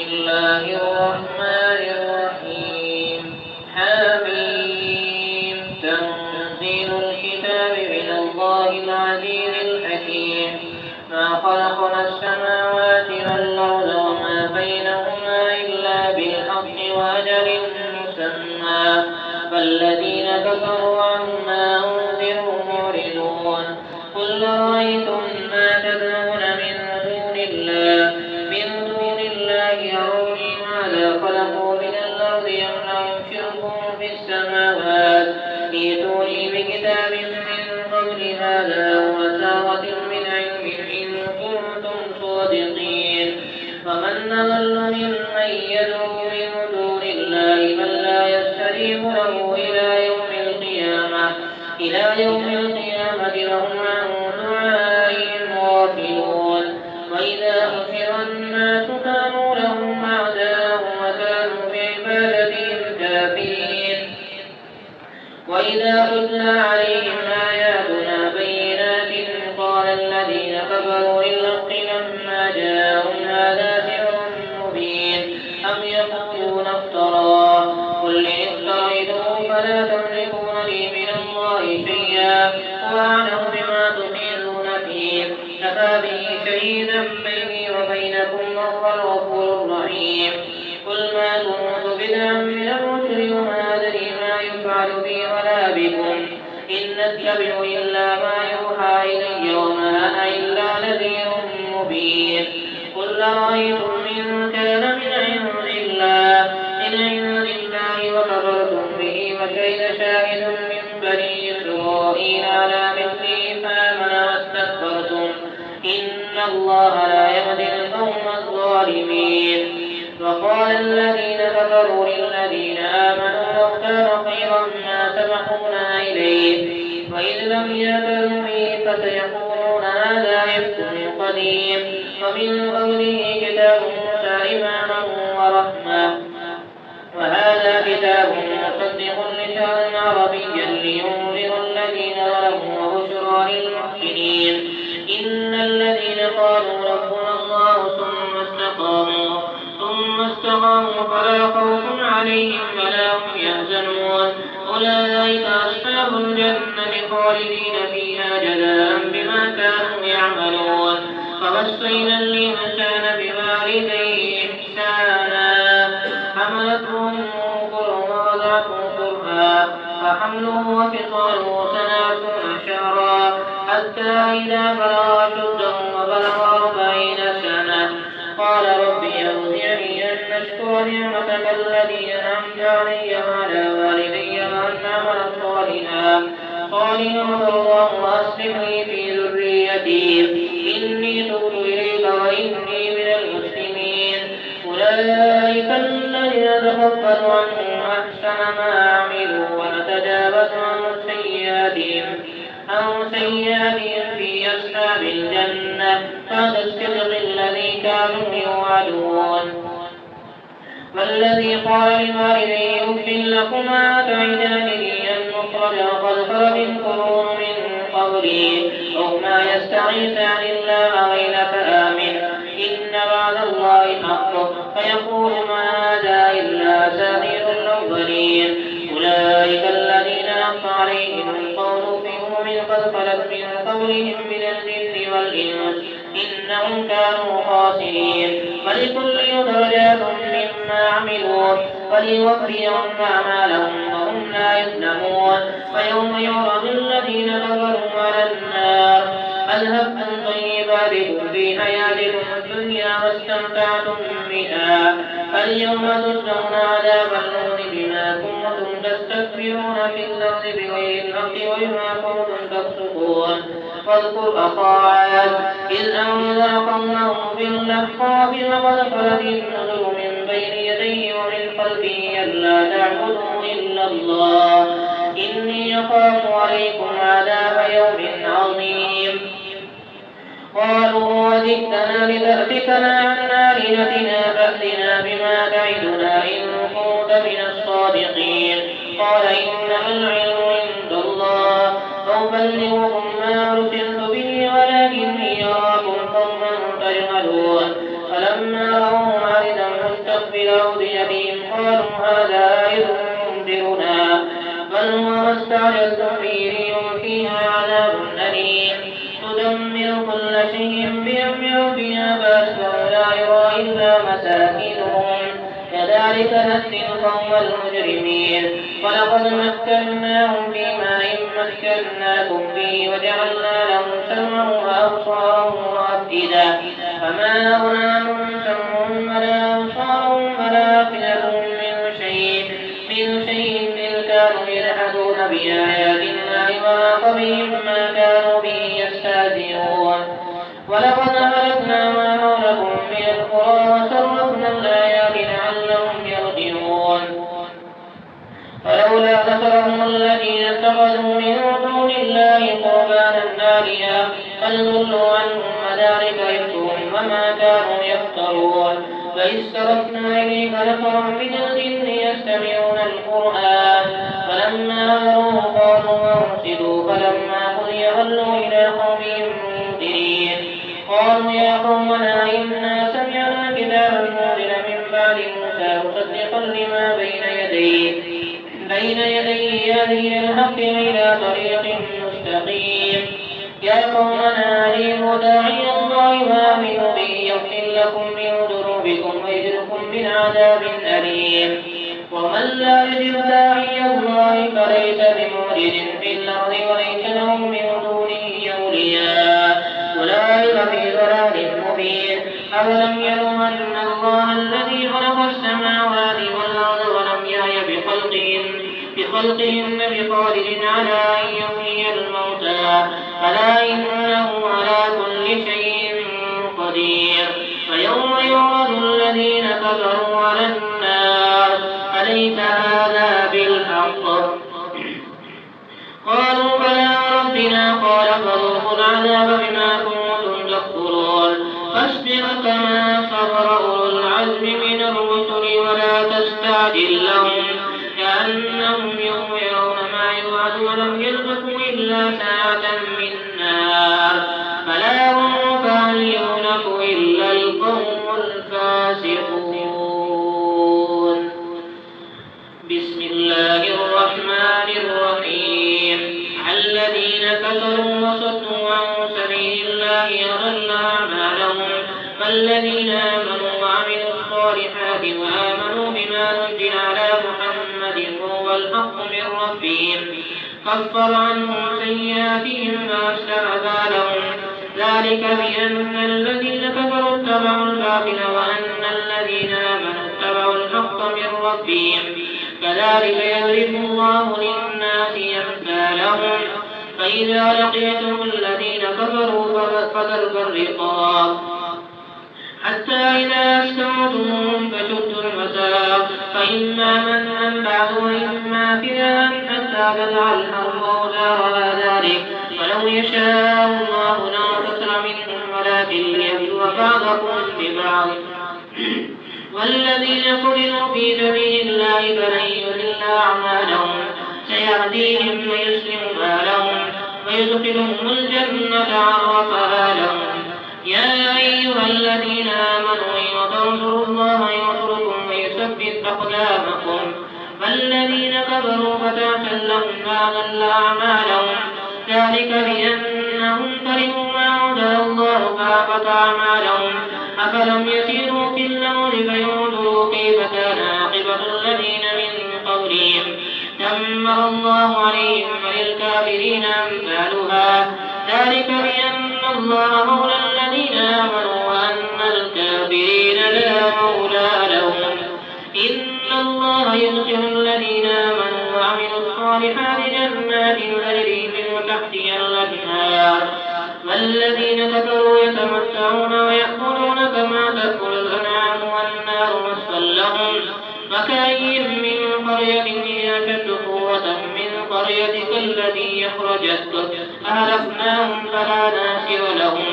الله الرحمن الرحيم حميم تنزيل الكتاب من الله العزيز الحكيم ما خلقنا السماوات والأرض وما بينهما إلا بالحق وأجل مسمى فالذين كفروا عما أنذروا معرضون قل رأيتم ما تدعون من دون الله أروني ماذا خلقوا من الأرض أم لهم شرك في السماوات ائتوني بكتاب من قبل هذا ووثاقة من علم إن كنتم صادقين ومن أضل ممن يدعو من دون الله من لا يستجيب له إلى يوم القيامة وهم عن دعائهم غافلون وإذا حشر الناس كانوا لهم أعداء وكانوا بعبادتهم كافرين وإذا تتلى عليهم آياتنا بينات قال الذين كفروا للحق لما جاءهم هذا سحر مبين أم يقولون افتراه قل إن افتريته فلا تملكون لي من الله شيئا وأعلم بما تفيضون فيه كفى به شهيدا بيني وبينكم وهو الغفور الرحيم قل ما كنت بدعا من الرسل وما أدري ما يفعل بي ولا بكم إن أتبع إلا ما يوحى إلي وما أنا إلا نذير مبين قل رأيتم إن كان من عند الله وكفرتم به وشهد شاهد من بني إسرائيل على مثله فآمن واستكبرتم إن الله لا يهدي القوم الظالمين وقال الذين كفروا للذين آمنوا لو كان خيرا ما سبقونا إليه وإذ لم يأتوا به فسيقولون هذا إفك قديم ومن قوله كتاب موسى إماما ورحمة وهذا كتاب مصدق لشهرا عربيا لينذر الذين ظلموا وبشرى للمحسنين إن الذين قالوا ربنا الله ثم استقاموا فلا خوف عليهم ولا هم يحزنون أولئك أصحاب الجنة خالدين فيها جزاء بما كانوا يعملون فوصينا الإنسان بوالديه إحسانا حملته ووضعته كرها فحمله وفصاله 30 شهرا حتى إذا بلغ أشده وبلغ 40 سنة قال رب أوزعني أن أشكر نعمتك التي أنعمت علي وعلى والدي وأن أعمل صالحا الله وأصلح لي في ذريتي إني تبت إليك وإني من المسلمين أولئك الذين نتقبل عنهم أحسن ما عملوا ونتجاوز عن سيئاتهم في أصحاب الجنة هذا الصدق الذي كانوا يوعدون والذي قال لوالديه أف لكما تعدانني أن أخرج وقد خلت القرون من قبلي أو ما يستغيثان الله ويلك آمن إن وعد الله حق فيقول ما هذا إلا أساطير الأولين أولئك الذين حق عليهم القول في أمم قد خلت من قبلهم من الجن والإنس إنهم كانوا خاسرين ولكل درجات مما عملوا وليوفيهم أعمالهم وهم لا يظلمون ويوم يعرض الذين كفروا على النار أذهبتم طيباتكم في حياتكم الدنيا واستمتعتم بها اليوم تجزون عذاب الهون بما كنتم تستكبرون في الأرض بغير الحق وبما كنتم تفسقون واذكر أخا عاد إذ أنذر قومه بالأحقاف وقد خلت النذر من بين يديه ومن خلفه ألا تعبدوا إلا الله إني أخاف عليكم عذاب يوم عظيم قالوا وجئتنا لتأفكنا عن آلهتنا فأتنا بما تعدنا إن كنت من الصادقين قال إنما العلم عند الله وأبلغكم ما أرسلت به ولكني أراكم قوما تجهلون فلما رأوا عارضا إلى أوديتهم قالوا هذا عارض ممطرنا بل هو ما استعجلتم به ريح فيها عذاب أليم تدمر كل شيء بأمر ربها فأصبحوا لا يرى إلا مساكنهم كذلك نجزي القوم المجرمين ولقد مكناهم في ماء مكناكم فيه وجعلنا لهم سمعا وأبصارا وأفئدة فما أغنى عنهم سمعهم ولا أبصارهم ولا أفئدتهم من شيء إذ كانوا يجحدون بآيات الله وحاق بهم ما كانوا به يستهزئون ولقد أهلكنا ما حولكم من القرى وصرفنا الآيات لعلهم يرجعون فلولا نصرهم الذين اتخذوا من دون الله قربانا آلهة بل ضلوا عنهم وذلك إفكهم وما كانوا يفترون فإذ صرفنا إليك نفرا من الجن يستمعون القرآن فلما هدروه قالوا أنصتوا فلما قضي ولوا إلى قومهم منذرين قالوا يا قومنا إنا سمعنا كتابا أنزل من بعد موسى مصدقا لما بين يديه يهدي إلى الحق وإلى طريق مستقيم يا قومنا أجيبوا داعي الله وآمنوا به يغفر لكم من ذنوبكم ويجركم من عذاب أليم ومن لا يجب داعي الله فليس بمعجز في الأرض وليس له من دونه أولياء أولئك في ضلال مبين أولم يروا أن الله الذي خلق السماوات والأرض ولم يعي بخلقهن بقادر على أن يحيي الموتى ألا إنه على كل شيء قدير فيوم يعرض الذين كفروا على النار أليس هذا بالحق قالوا بلى ربنا قال فذوقوا العذاب بما كنتم تكفرون فاصبر كما صبر أولو العزم من الرسل ولا تستعجل لهم كأنهم يوم يرون ما يوعدون ولم يلبثوا إلا ساعة من نار فلا هم فهل يهلك إلا القوم الفاسقون بسم الله الرحمن الرحيم الذين كفروا وصدوا عن سبيل الله أضل أعمالهم فالذين آمنوا وعملوا الصالحات وآمنوا بما نزل على محمد هو الحق من ربهم كفر عنهم سيئاتهم وأصلح بالهم ذلك بأن الذين كفروا اتبعوا الباطل وأن الذين آمنوا اتبعوا الحق من ربهم كذلك يضرب الله للناس أمثالهم فإذا لقيتم الذين كفروا فضرب الرقاب حتى إذا أسكنتموهم فشدوا الوثاق فإما منعا بعد وإما فداء حتى تضع الحرب أوزارها ذلك ولو يشاء الله لانتصر منهم ولكن ليبلو بعضكم ببعض والذين قتلوا في سبيل الله فلن يضل أعمالهم سيهديهم ويسلم بالهم ويدخلهم الجنة عرفها لهم يا أيها الذين آمنوا إن تنصروا الله ينصركم ويثبت أقدامكم فالذين كفروا فتعسا لهم وأضل أعمالهم ذلك بأنهم كرهوا ما أنزل الله فأحبط أعمالهم أفلم يسيروا في الأرض فينظروا كيف كان عاقبة الذين من قبلهم دمر الله عليهم وللكافرين أمثالها ذلك بأن الله مولى الذين آمنوا وأن الكافرين لا مولى لهم إن الله يدخل الذين آمنوا وعملوا الصالحات جنات تجري من تحتها الأنهار والذين كفروا يتمتعون ويأكلون كما تأكل الأنعام والنار مسوى لهم فكأين من قرية هي أشد قوة من قريتك التي أخرجتك أهلكناهم فلا ناصر لهم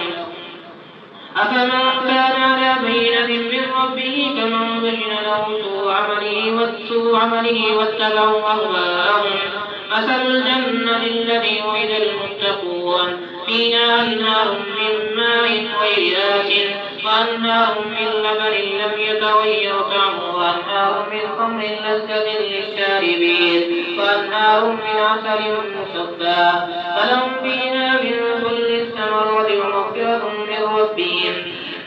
أفمن كان على بينة من ربه كمن زين له سوء عمله واتبعوا أهواءهم مثل الجنة التي وعد المتقون فيها أنهار من ماء غير آسن وأنهار من لبن لم يتغير طعمه وأنهار من خمر لذة للشاربين وأنهار من عسل مصفى فلهم فيها من كل الثمرات ومغفرة من ربهم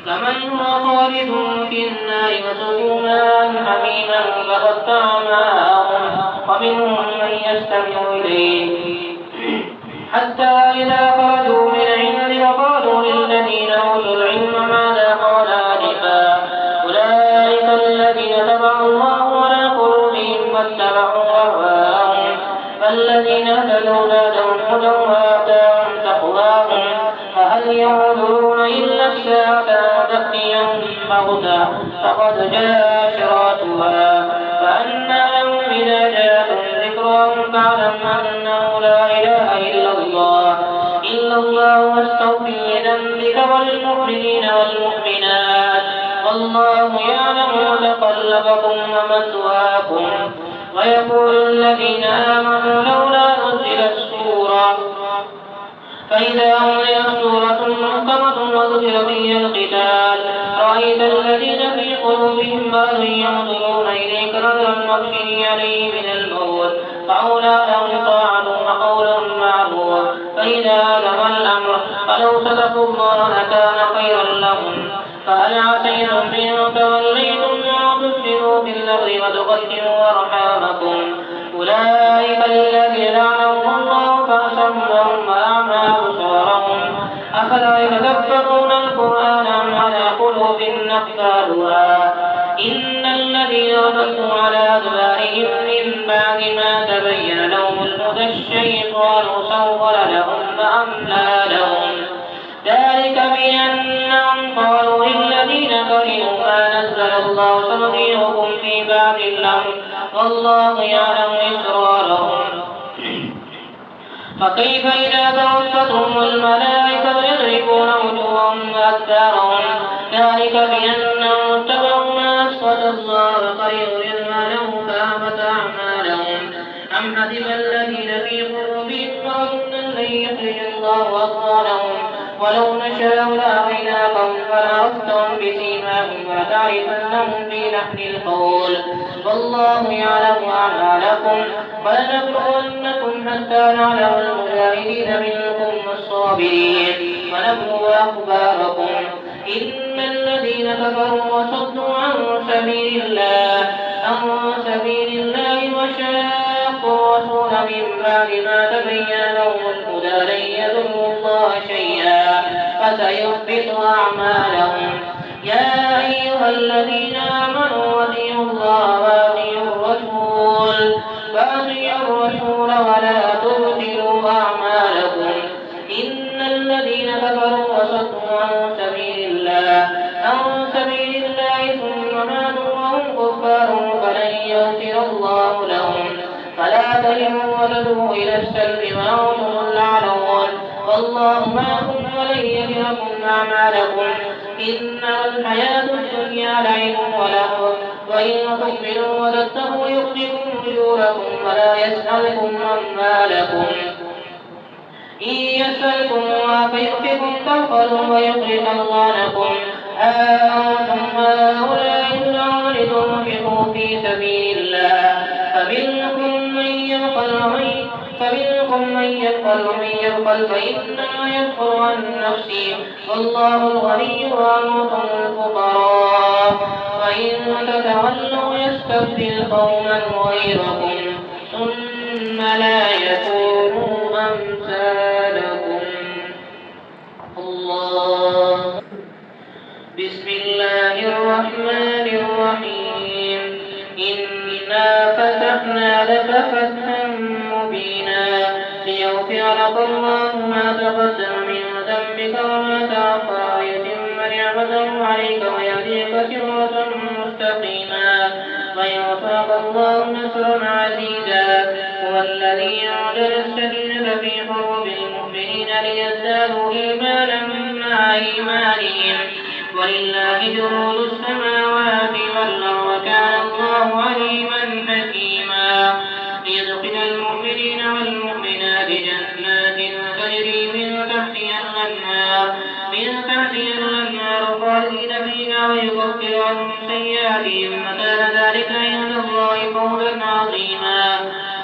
كمن هو خالد في النار وسقوا ماء حميما فقطع ماءهم ومنهم من يستمع إليه حتى إذا خرجوا من العلم وقالوا للذين أوتوا العلم ماذا قال آنفا أولئك الذين تبع الله على قلوبهم واتبعوا أهواءهم فالذين اهتدوا زادهم هدى وآتاهم تقواهم فهل ينظرون إلا الساعة أن تأتيهم بغتة فقد جاء أشراطها فأنى لهم إذا جاءهم ذكرهم فاعلم أنه لا إله إلا الله واستغفر لذنبك وللمؤمنين والمؤمنات والله يعلم متقلبكم ومثواكم ويقول الذين آمنوا لولا نزلت سورة فإذا أنزلت سورة محكمة وذكر فيها القتال رأيت الذين في قلوبهم مرض ينظرون إليك نظر المغشي عليه من الموت فأولى لهم طاعة وقول معروف فإذا عزم الأمر فلو صدقوا الله لكان خيرا لهم فهل عسيتم إن توليتم أن تفسدوا في الأرض وتقتلوا أرحامكم أولئك الذين لعنهم الله فأصمهم وأعمى أبصارهم أفلا يتدبرون القرآن أم على قلوب أقفالها إن الذين ارتدوا على أدبارهم من بعد ما تبين لهم الهدى الشيطان سول لهم فأملى لهم ذلك بأنهم قالوا للذين كرهوا ما نزل الله سنطيعكم في بعض الأمر والله يعلم إسرارهم فكيف إذا توفتهم الملائكة يضربون وجوههم وأدبارهم ذلك بأنهم اتبعوا ما أسخط الله فليضلل له فأحبط أعمالهم أم حسب الذين في قلوبهم مرض لن يخرج الله أضغانهم ولو نشاء لأريناكم فلعرفتهم بسيماهم ولتعرفنهم في لحن القول والله يعلم أعمالكم ولنبلونكم حتى نعلم المجاهدين منكم والصابرين ونبلو أخباركم إن الذين كفروا وصدوا عن سبيل الله وشاقوا الرسول من بعد ما تبين لهم الهدى لن يضروا الله شيئا فسيحبط أعمالهم يا أيها الذين آمنوا أطيعوا الله وأطيعوا الرسول ولا تبطلوا أعمالكم إن الذين كفروا وصدوا عن سبيل الله ثم ماتوا وهم كفار فلن يغفر الله لهم فلا تهنوا وتدعوا إلى السلم وأنتم الأعلون والله معكم ولن يتركم أعمالكم إنما الحياة الدنيا لعب ولهو وإن تؤمنوا وتتقوا يؤتكم أجوركم ولا يسألكم أموالكم إن يسألكموها فيؤتكم تبخلوا ويخرج أضغانكم أنتم هؤلاء تدعون لتنفقوا في سبيل الله فمنكم من يبخل ومن يبخل فإنما يبخل عن نفسه والله الغني وأنتم الفقراء وإن تتولوا يستبدل قوما غيركم ثم لا يكونوا أمثالكم الله بسم الله الرحمن الرحيم إنا فتحنا لك فتحا مبينا ليغفر لك الله ما تقدم من ذنبك وما تأخر ويتم نعمته عليك ويهديك صراطا مستقيما وينصرك الله نصرا عزيزا هو الذي أنزل السكينة في قلوب المؤمنين ليزدادوا إيمانا مع إيمانهم ولله جنود السماوات والأرض وكان الله عليما حكيما ليدخل المؤمنين والمؤمنات جنات تجري من تحتها الأنهار خالدين فيها ويكفر عنهم سيئاتهم بأيديهم فكان ذلك عند الله فوزا عظيما.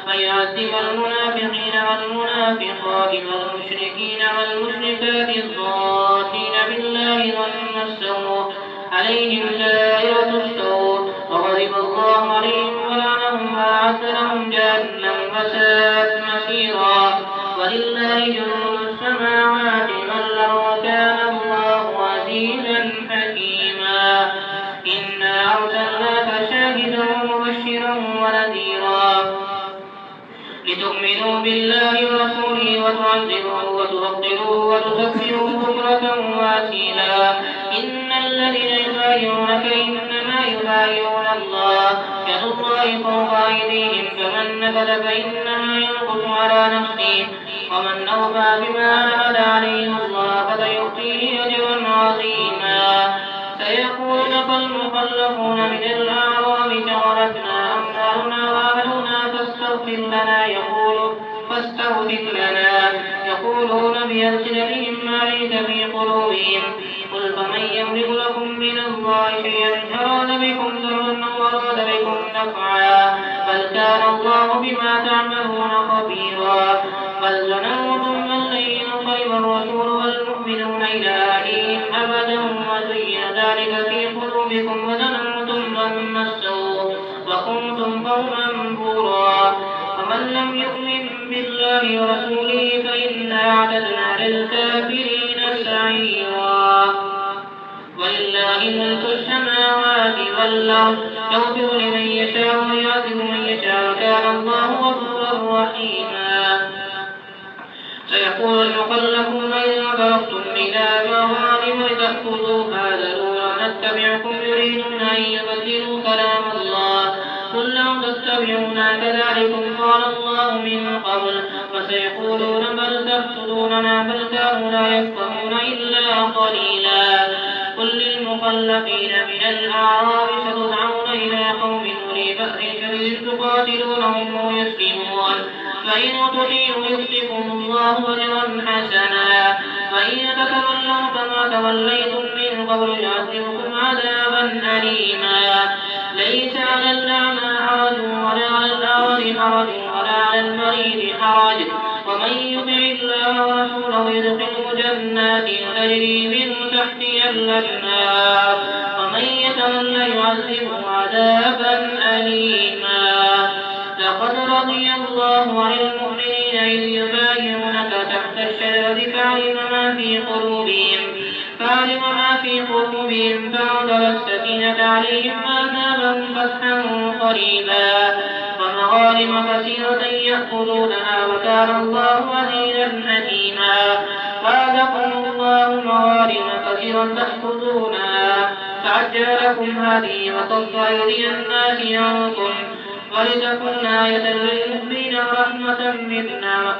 فيعذب المنافقين والمنافقات والمشركين والمشركات الظانين بالله ظن السوء عليهم دائرة السوء وغضب الله عليهم ولعنهم وأعد لهم جهنم وساءت مصيرا. ولله جنود السماوات والأرض وكان الله عزيزا حكيما. إنا أرسلناك شاهدا ومبشرا ونذيرا لتؤمنوا بالله ورسوله وتعزروه وتوقروه وتسبحوه بكرة وأصيلا. إن الذين يبايعونك إنما يبايعون الله يد الله فوق أيديهم فمن نكث فإنما ينكث على نفسه ومن أوفى بما عهد عليه الله فسيؤتيه أجرا عظيما. سيقول المخلفون من الأعراب شغلتنا أموالنا وأهلنا فاستغفر لنا يقولون بألسنتهم ما ليس في قلوبهم قل فمن يملك لكم من الله شيئا إن أراد بكم ضرا أو أراد بكم نفعا بل كان الله بما تعملون خبيرا. بل ظننتم أن لن ينقلب الرسول والمؤمنون إلى أهلهم أبدا وزين ذلك في قلوبكم وظننتم ظن السوء وكنتم قوما بورا. ومن لم يؤمن بالله ورسوله فإنا أعتدنا للكافرين سعيرا. ولله ملك السماوات والأرض يغفر لمن يشاء ويعذب من يشاء وكان الله غفورا رحيما. سيقول المخلفون إذا بلغتم إلى مغانم لتأخذوها ذرونا نتبعكم يريدون أن يبدلوا كلام الله قل لو تتبعونا كذلكم قال الله من قبل فسيقولون بل تحسدوننا بل كانوا لا يفقهون إلا قليلا. قل للمخلفين من الأعراب ستدعون إلى قوم أولي بأس شديد تقاتلونهم أو يسلمون فإن تطيعوا يؤتكم الله أجرا حسنا وإن تتولوا كما توليتم من قبل يعذبكم عذابا أليما. ليس على الأعمى حرج ولا على الأعرج حرج ولا على المريض حرج ومن يطع الله ورسوله يدخله جنات تجري من تحتها الأنهار ومن يتولى يعذبه عذابا أليما. لقد رضي الله عن المؤمنين إذ يبايعونك تحت الشجرة فعلم ما في قلوبهم فأنزل السكينة عليهم وأثابهم فتحا قريبا ومغانم كثيرة يأخذونها وكان الله عزيزا حكيما. وعدكم الله مغانم كثيرة تأخذونها فعجل لكم هذه وصد أيدي الناس عنكم ولتكن آية للمؤمنين ورحمة منا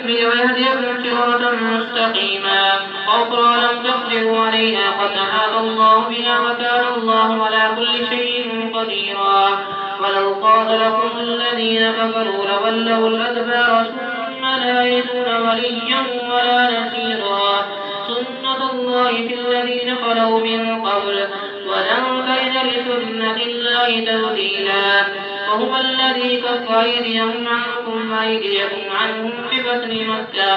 ويهديكم صراطا مستقيما. وأخرى لم تقدروا عليها قد أحاط الله بها وكان الله على كل شيء قديرا. ولو قاتلكم الذين كفروا لولوا الأدبار ثم لا يجدون وليا ولا نصيرا. سنة الله في الذين خلوا من قبل ولن تجد لسنة الله تبديلا. وهو الذي كف أيديهم عنكم وأيديكم عنهم ببطن مكة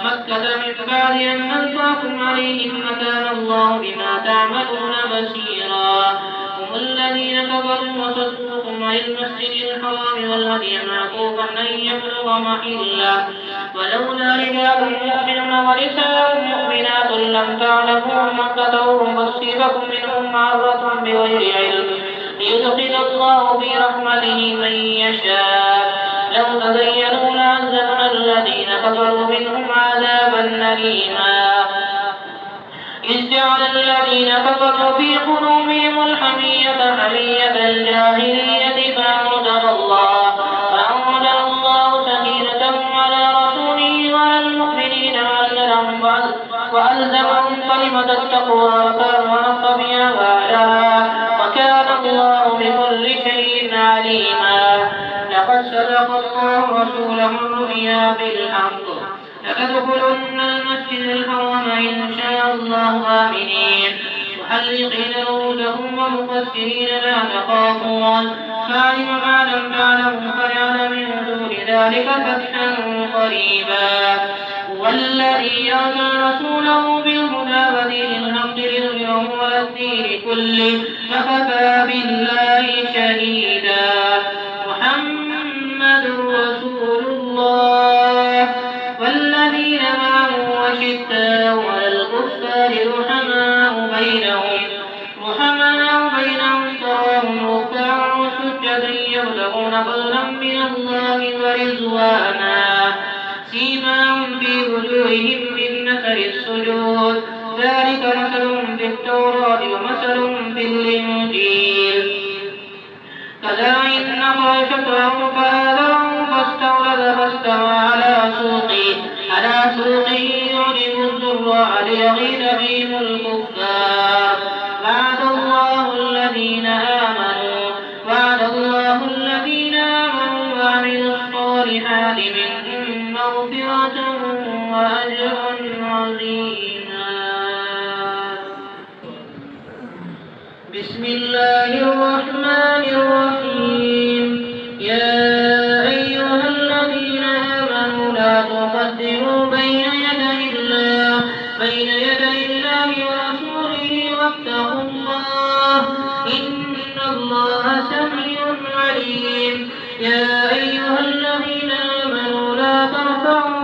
من بعد أن ألقاكم عليهم وكان الله بما تعملون بصيرا. هم الذين كفروا وصدوكم عن المسجد الحرام والهدي معكوفا أن يبلغ محله ولولا رجال مؤمنون ونساء مؤمنات لم تعلموهم أن تطؤوهم تصيبكم منهم معرة بغير علم ليدخل الله في رحمته من يشاء. لو تزينوا لعذبنا الذين كفروا منهم عذابا أليما. إذ جعل الذين كفروا في قلوبهم الحمية حمية الجاهلية فأنزل الله سكينته على رسوله وعلى المؤمنين وألزمهم كلمة التقوى وكانوا أحق بها وأهلها وكان الله بكل شيء عليما. لقد صدق الله رسوله الرؤيا بالحق لتدخلن المسجد الحرام إن شاء الله آمنين محلقين رؤوسهم ومقصرين لا تخافون فعلم ما لم تعلموا فجعل من دون ذلك فتحا قريبا هو الذي أرسل رسوله بالهدى ودين الحق ليظهره على الدين كله فكفى بالله شهيدا محمد رسول الله والذين معه أشداء على الكفار رحماء بينهم تراهم ركعا سجدا يبتغون فضلا من الله ورضوانا سيماهم في وجوههم من أثر السجود ذلك مثلهم في التوراة ومثلهم في الإنجيل كزرع أخرج شطأه فآذره فاستوى على سوقه يعجب الزراع ليغيظ بهم الكفار وعد الله الذين آمنوا وعملوا الصالحات منهم مغفرة وأجرا عظيما. بسم الله الرحمن الرحيم. يا أيها الذين آمنوا لا تقدموا بين يدي الله ورسوله واتقوا الله إن الله سميع عليم. يا أيها الذين آمنوا لا ترفعوا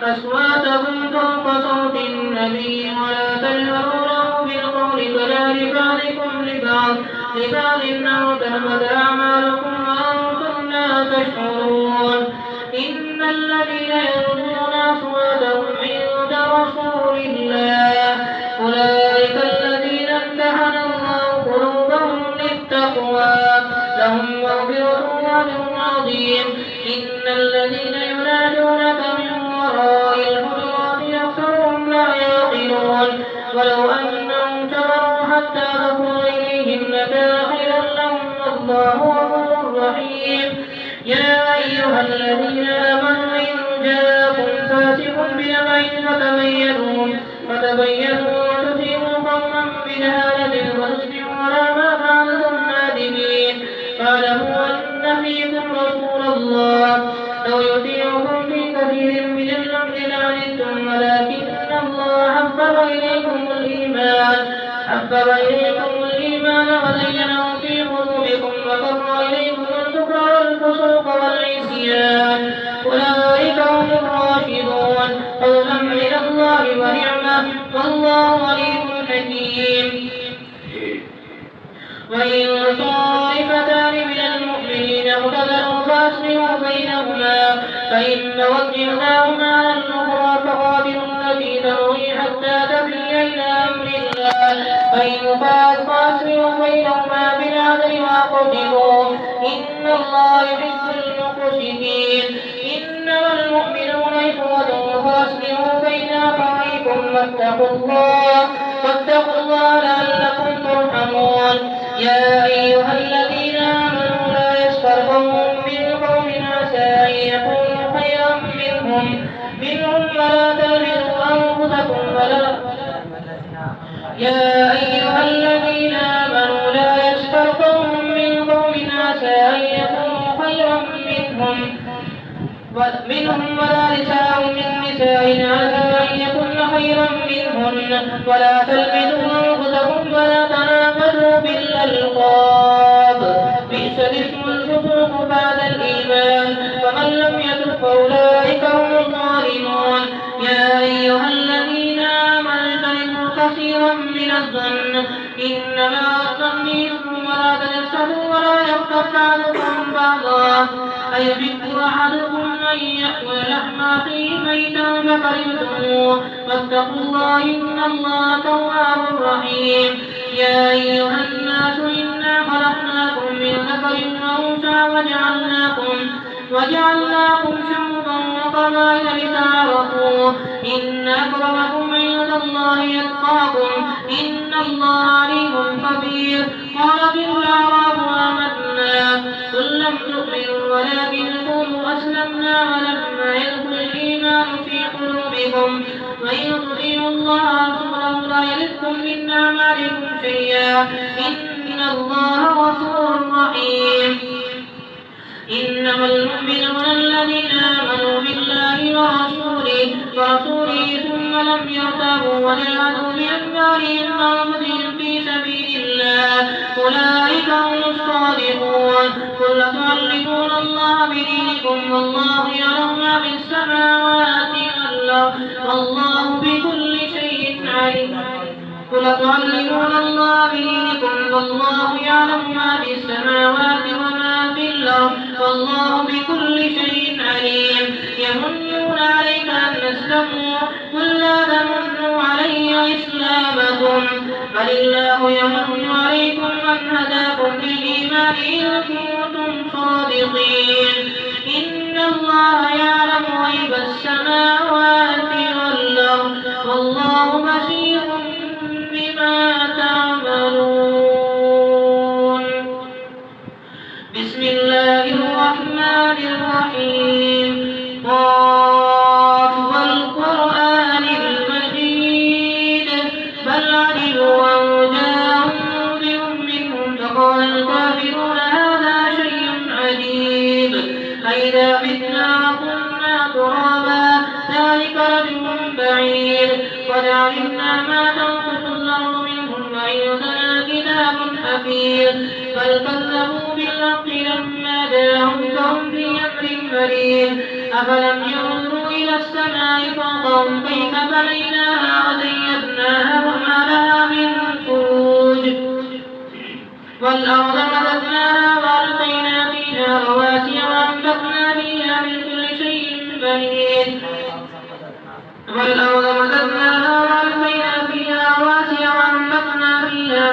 أصواتكم فوق صوت النبي ولا تجهروا له بالقول كجهر بعضكم لبعض أن تهبط أعمالكم وأنتم لا تشعرون. إن الذين يغضون أصواتهم عند رسول الله أولئك الذين امتحن الله قلوبهم للتقوى لهم مغفرة وأجر عظيم. إن الذين ينادونك من وراء الحجرات أكثرهم لا يعقلون ولو أنهم صبروا حتى تخرج إليهم لكان خيرا لهم والله غفور رحيم. يا أيها الذين آمنوا إن جاءكم فاسق بنبأ فتبينوا وتصيبوا قوما بجهالة فتصبحوا على ما فعلتم نادمين. فاعلموا أن فيكم رسول الله لو يطيعكم في كثير من الأمر لعنتم ولكن الله حبب إليكم الإيمان وزينه في قلوبكم وكره إليكم الكفر والفسوق والعصيان أولئك هم الراشدون فضلا من الله ونعمة والله عليم حكيم. وإن طائفتان من المؤمنين اقتتلوا فأصلحوا بينهما فإن وجهناهما على الأخرى فقاتلوا التي تبغي حتى تفيء إلى أمر الله فإن فاءت فأصلحوا بينهما بالعدل وأقسطوا إن الله يحب المقسطين. إنما المؤمنون إخوة فأصلحوا بين أخويكم واتقوا الله لعلكم ترحمون. يا أيها الذين آمنوا لا يسخر قوم من قوم عسى أن يكونوا خيرا منهم ولا تلمزوا أنفسكم يا أيها الذين آمنوا لا يسخر قوم من قوم عسى أن يكونوا خيرا منهم ولا نساء من نساء عسى أن يكن خيرا منهن ولا تلمزوا أنفسكم ولا تنابزوا بالألقاب بئس الاسم الفسوق بعد الإيمان فمن لم يتب فأولئك هم الظالمون. يا أيها الذين آمنوا اجتنبوا كثيرا من الظن إنما الظن إثم ولا تجسسوا ولا يغتب بعضكم بعضا أيحب أحدكم أن يأكل لحم أخيه ميتا فكرهتموه واتقوا الله إن الله تواب رحيم. يا أيها الناس إنا خلقناكم من ذكر وأنثى وجعلناكم شعوبا وقبائل لتعارفوا إن أكرمكم عند الله يتقاكم إن الله عليم خبير. قالت الأعراب آمنا قل لم تؤمنوا ولكن قولوا أسلمنا ولما يدخل الإيمان في قلوبكم وإن تطيعوا الله ورسوله لا يلدكم لكم من أعمالكم شيئا إن الله غفور رحيم. إنما المؤمنون الذين آمنوا بالله ورسوله ثم لم يرتابوا وجاهدوا بأموالهم وأنفسهم في سبيل الله أولئك هم الصادقون. قل تعلمون الله بدينكم والله يعلم ما في السماوات والأرض والله بكل شيء عليم. قل تعلمون الله بدينكم والله يعلم ما في السماوات وما في الأرض والله بكل شيء عليم. يمنون عليك أن أسلموا قل لا تمنوا علي إسلامكم بل الله يمن عليكم أن هداكم للإيمان إن كنتم صادقين. إن الله يعلم غيب السماوات والأرض والله بصير بما تعملون. بسم الله الرحمن الرحيم. قاف والقرآن المجيد بل عجبوا أن جاءهم منذر منهم فقال الكافرون هذا شيء عجيب أئذا متنا وكنا ترابا ذلك رجل بعيد قد علمنا ما تنقص الأرض منهم وعندنا كتاب حفيظ بل كذبوا بالحق لما جاءهم فهم في أمر مريض. أفلم ينظروا إلى السماء فوقهم كيف بنيناها وزيناها وما لها من فروج والأرض مددناها وألقينا فيها رواسي وأنبتنا فيها من كل شيء بهيج والأرض مددناها وألقينا فيها رواسي وأنبتنا فيها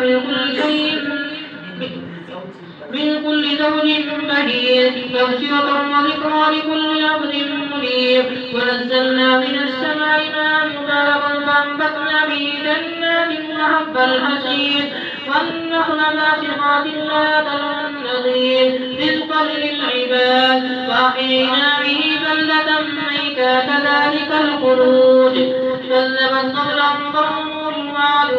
من كل زوج بهيج تبصرة وذكرى لكل عبد منيب. ونزلنا من السماء ماء مباركا فأنبتنا به جنات وحب الحصيد والنخل باسقات لا تلون نضيد رزقا للعباد وأحيينا به بلدة ميتا كذلك الخروج. كذبت قبلهم قوم وعاد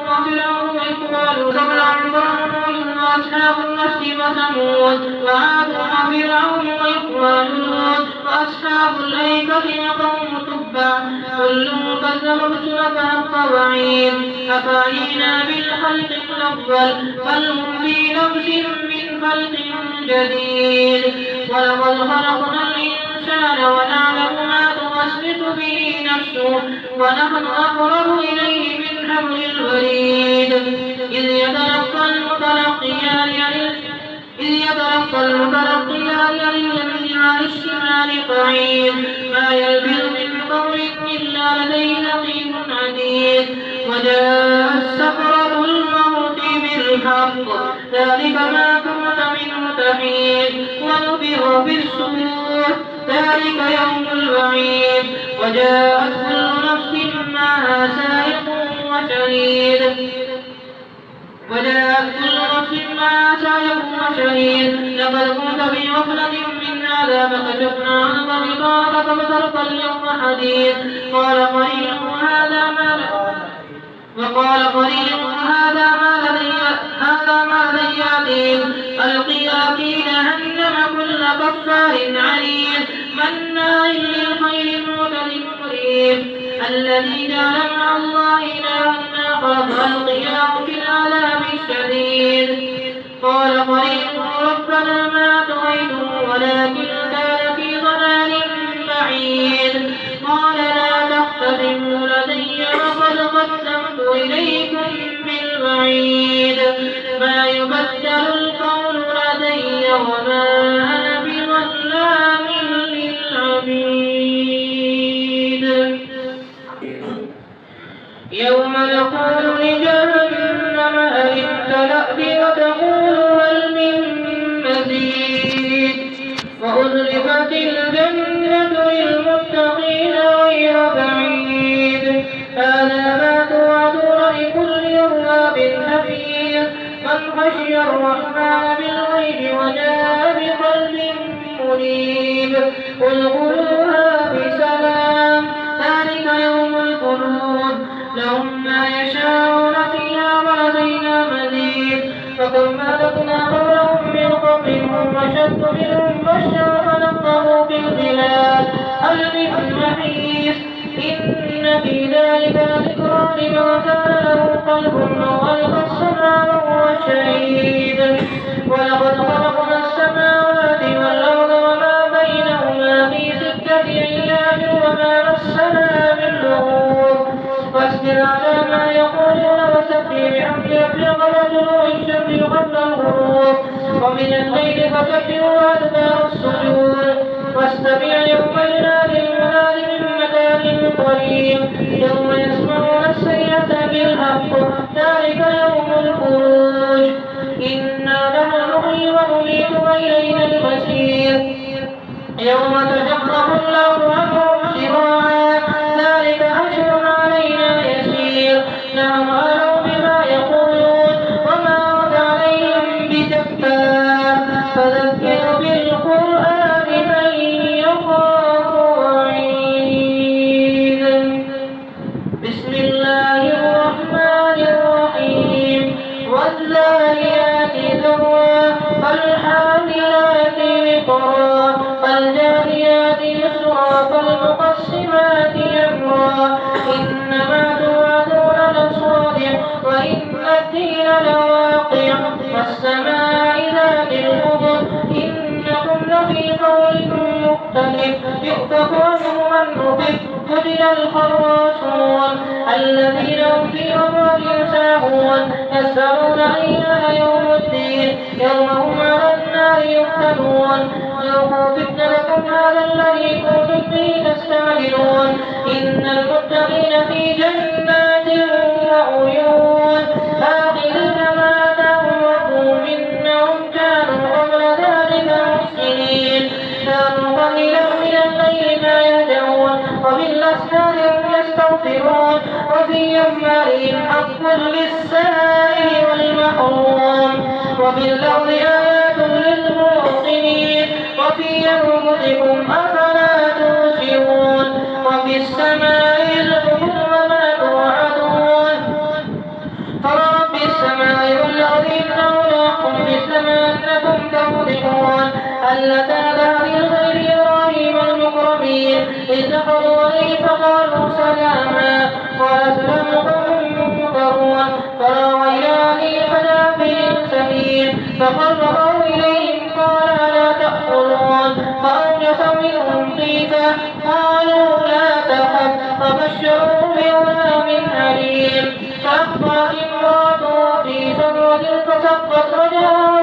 وفرعون وإقبال قبلهم قوم وأصحاب النفس وثمود وعاد وفرعون وإقبال لوط وأصحاب الأيكة وقوم تبع كل كذب الرسل فحق وعيد. أفعينا بالخلق الأول بل هم في لبس من خلق جديد. ولقد خلقنا الإنسان ونعلم ما توسوس به نفسه ونحن أقرب إليه من حبل الوريد. إذ يتلقى المتلقيان اليمين عن الشمال قعيد ما يلفظ من قول إلا لديه رقيب عتيد. وجاء السكرة الموت بالحق ذلك ما كنت منه تحيد. ونفخ في الصور ذلك يوم الوعيد. وجاءت كل نفس معها سائق وشهيد لقد كنت في غفلة من هذا فكشفنا عنك غطاءك فبصرك اليوم حديد. وقال قريب هذا ما لدي عتيد. ألقيا في جهنم كل كفار عنيد مناع للخير معتد مريب. الذي جعل مع الله إلها آخر فألقياه في العذاب الشديد. قال قريب ربنا ما طغيته ولكن كان في ضلال بعيد. قال لا تختصموا لدي وقد قدمت إليكم بالوعيد. ما يبدل القول لدي وما أنا بظلام للعبيد. يوم نقول لجهنم هل امتلأت وتقول هل من مزيد. وأزلفت الجنة للمتقين غير بعيد. هذا ما توعدون لكل أواب حفيظ من خشي الرحمن بالغيب وجاء بقلب منيب. ادخلوها بسلام ذلك يوم الفرح منهم بشر فنقروا في البلاد هل من محيص إن في ذلك لذكرى لمن كان له قلب أو ألقى السمع وهو شهيد ولقد خلقنا السماوات والأرض وما بينهما في 6 أيام وما مسنا من لغوب فاصبر على ما يقولون وسبح بحمد ربك قبل طلوع الشمس وقبل الغروب ومن الليل فسبح وأدبار السجود واستمع يوم ينادي المنادي من مكان قريب يوم يسمعون السيئة بالحق ذلك يوم الخروج إنا نحن نحيي ونميت وإلينا المصير يوم تشقق الأرض عنهم سراعا ذلك حشر علينا يسير نحن أعلم بما يقولون وما أنت عليهم بجبار فذكر بالقرآن من يخاف وعيد بسم الله الرحمن الرحيم والذاريات ذروا فالحاملات وقرا فالجاريات يسرا فالمقسمات أمرا إنما توعدون لصادق وإن الدين لواقع والسماء ذات الحبك إنكم لفي قول مختلف يؤفك عنه من أفك قتل الخراصون الذين هم في أموالهم ساهون يسألون أيان يوم الدين يوم هم على النار يفتنون ذوقوا فتنتكم هذا الذي كنتم به تستعجلون إن المتقين في جنات وعيون آخذين ما آتاهم ربهم إنهم كانوا قبل ذلك محسنين كانوا قليلا من الليل ما يهجعون وبالأسحار هم يستغفرون وفي أموالهم حق للسائل والمحروم وفي الأرض آيات للموقنين وفي أنفسكم أفلا تبصرون وفي السماء رزقكم وما توعدون فرب السماء والأرض إنه لحق مثل ما أنكم تنطقون هل أتاك حديث غير إبراهيم المكرمين إذ دخلوا عليه فقالوا سلاما قال سلام قوم منكرون فراغ إلى أهله فجاء بهم سمين فقربه إليهم قال ألا تأكلون فأوجس منهم خيفة قالوا لا تخف فبشروه بغلام حليم فأخبرت امرأته في سرة فسقت وجهها